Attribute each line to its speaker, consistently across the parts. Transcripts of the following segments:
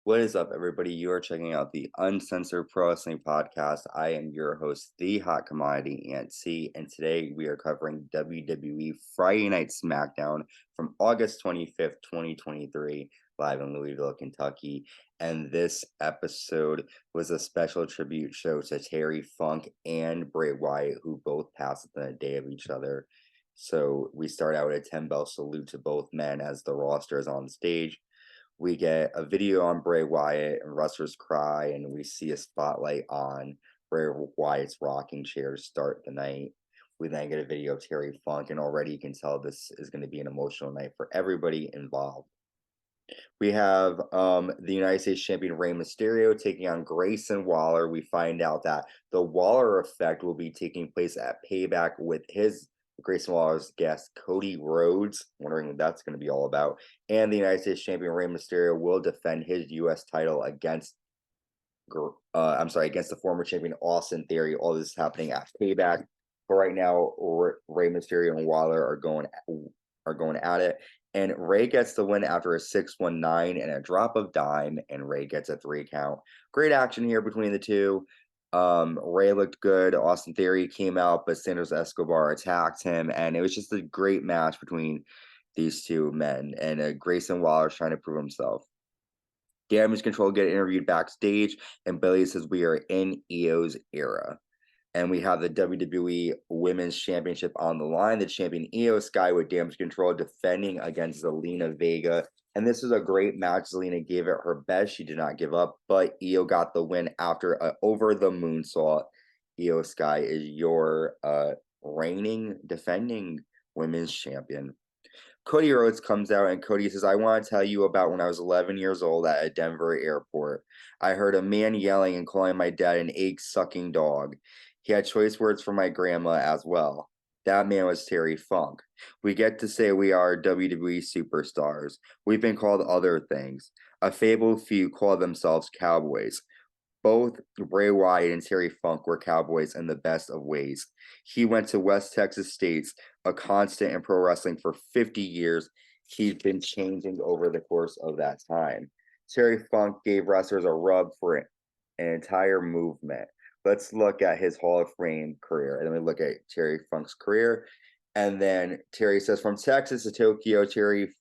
Speaker 1: What is up, everybody? You are checking out the Uncensored Pro Wrestling Podcast. I am your host, the Hot Commodity Ant C, and today we are covering WWE Friday Night SmackDown from August 25th, 2023, live in Louisville, Kentucky. And this episode was a special tribute show to Terry Funk and Bray Wyatt, who both passed within a day of each other. So we start out with a 10-bell salute to both men as the roster is on stage. We get a video on Bray Wyatt and wrestlers cry, and we see a spotlight on Bray Wyatt's rocking chair to start the night. We then get a video of Terry Funk, and already you can tell this is going to be an emotional night for everybody involved. We have the United States Champion Rey Mysterio taking on Grayson Waller. We find out that the Waller effect will be taking place at Payback with his Grayson Waller's guest, Cody Rhodes. Wondering what that's going to be all about. And the United States Champion Rey Mysterio will defend his U.S. title against against the former champion Austin Theory. All this is happening at Payback. But right now, Rey Mysterio and Waller are going at it. And Ray gets the win after a 619 and a drop of dime, and Ray gets a 3 count. Great action here between the two. Ray looked good. Austin Theory came out, but Santos Escobar attacked him, and it was just a great match between these two men. And Grayson Waller trying to prove himself. Damage Control get interviewed backstage, and Billy says we are in EO's era. And we have the WWE Women's Championship on the line. The champion Io Sky with Damage Control defending against Zelina Vega. And this was a great match. Zelina gave it her best. She did not give up, but Io got the win after an over the moonsault. Io Sky is your reigning, defending women's champion. Cody Rhodes comes out, and Cody says, I want to tell you about when I was 11 years old at a Denver airport. I heard a man yelling and calling my dad an egg-sucking dog. He had choice words for my grandma as well. That man was Terry Funk. We get to say we are WWE superstars. We've been called other things. A fabled few call themselves cowboys. Both Bray Wyatt and Terry Funk were cowboys in the best of ways. He went to West Texas States, a constant in pro wrestling for 50 years. He's been changing over the course of that time. Terry Funk gave wrestlers a rub for an entire movement. Let's look at his Hall of Fame career. And then we look at Terry Funk's career. And then Terry says, from Texas to Tokyo, Terry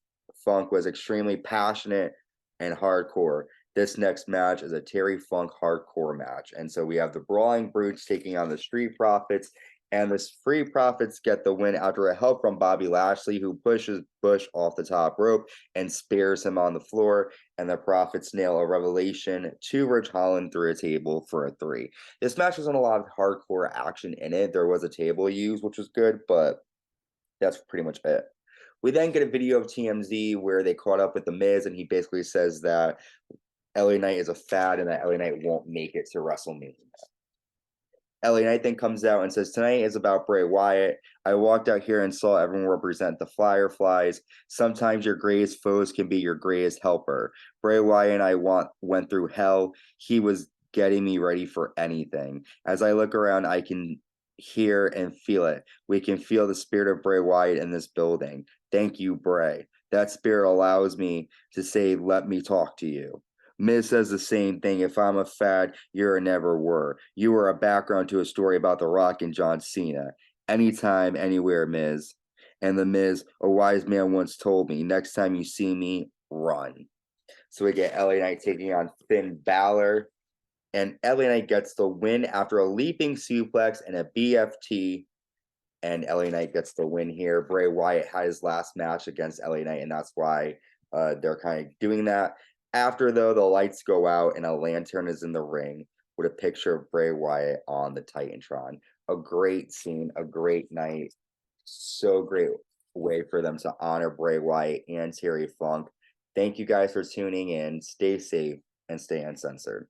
Speaker 1: Funk was extremely passionate and hardcore. This next match is a Terry Funk hardcore match. And so we have the Brawling Brutes taking on the Street Profits. And the Street Profits get the win after a help from Bobby Lashley, who pushes Bush off the top rope and spears him on the floor. And the Profits nail a revelation to Rich Holland through a table for a 3. This match wasn't a lot of hardcore action in it. There was a table used, which was good, but that's pretty much it. We then get a video of TMZ where they caught up with The Miz, and he basically says that LA Knight is a fad and that LA Knight won't make it to WrestleMania. LA Knight then comes out and says, tonight is about Bray Wyatt. I walked out here and saw everyone represent the Fireflies. Sometimes your greatest foes can be your greatest helper. Bray Wyatt and I went through hell. He was getting me ready for anything. As I look around, I can hear and feel it. We can feel the spirit of Bray Wyatt in this building. Thank you, Bray. That spirit allows me to say, let me talk to you. Miz says the same thing. If I'm a fad, you're a never were. You were a background to a story about The Rock and John Cena. Anytime, anywhere, Miz. And the Miz, a wise man once told me, next time you see me, run. So we get LA Knight taking on Finn Balor. And LA Knight gets the win after a leaping suplex and a BFT. And LA Knight gets the win here. Bray Wyatt had his last match against LA Knight, and that's why they're kind of doing that. After, though, the lights go out and a lantern is in the ring with a picture of Bray Wyatt on the Titantron. A great scene, a great night. So great way for them to honor Bray Wyatt and Terry Funk. Thank you guys for tuning in. Stay safe and stay uncensored.